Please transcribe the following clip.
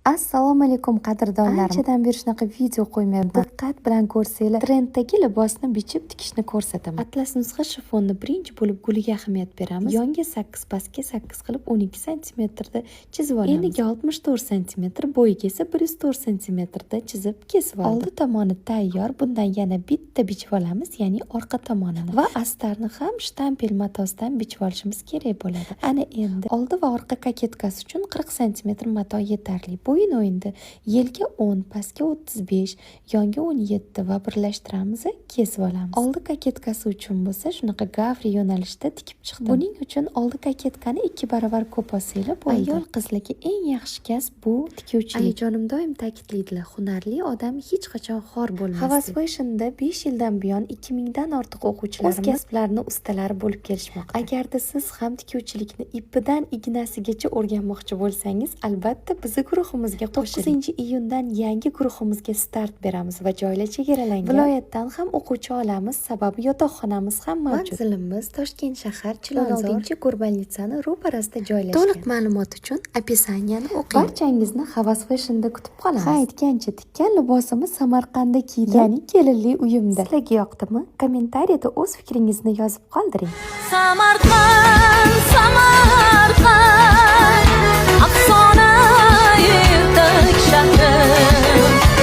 Assalomu alaykum qadrdonlarim. Anchadan beri shunaqa video qo'ymayman. Diqqat bilan ko'rsanglar, trenddagi libosni bichib tikishni ko'rsataman. Atlas nusxa shifonni birinchi bo'lib guliga ahamiyat beramiz. Yonga 8, pastga 8 qilib 12 cm da chizib olamiz. Eniga 64 cm, bo'yiga esa 104 cm da chizib kesib oldim. Oldi tomoni tayyor. Bundan yana bitta bichib olamiz, ya'ni orqa tomonini. Va astarni ham shtampel matosidan bichib olishimiz kerak bo'ladi. Ana endi oldi va orqa koketkasi uchun 40 cm mato yetarli. Bo'yin o'yindi. Yelga 10, pastga 35, yonga 17 va birlashtiramiz, kesib olamiz. Oldi koketkasi uchun bo'lsa, shunaqa gavri yo'nalishda tikib chiqdim. Buning uchun oldi koketkani 2 barobar ko'p olsanglar bo'ldi. Ayol qizlarga eng yaxshi kasb bu tikuvchilik. Ayajonim doim ta'kidlaydilar, hunarli odam hech qachon xor bo'lmaydi. Havas Fashion'da 5 yildan buyon 2000 dan ortiq o'quvchilarimiz o'z kasblarini ustalari bo'lib kelishmoqda. Agarda siz ham tikuvchilikni ipidan ignasigacha o'rganmoqchi bo'lsangiz, albatta bizning guruhimizga qo'shiling. 9-iyundan yangi guruhimizga start beramiz va joylar chegaralangan. Viloyatdan ham o'quvchi olamiz, sababi yotoqxonamiz ham mavjud. Manzilimiz Toshkent shahar, Chilonzor, Gurbanitsani ro'parasida joylashgan. To'liq ma'lumot uchun opisaniyani o'qing. Barchangizni Havas Fashion'da kutib qolamiz. Ha, aytgancha tikkan libosimiz Samarqandda kiydim, ya'ni kelinli uyimda. Sizlarga yoqdimi? Kommentariyada o'z fikringizni yozib qoldiring. Samarqand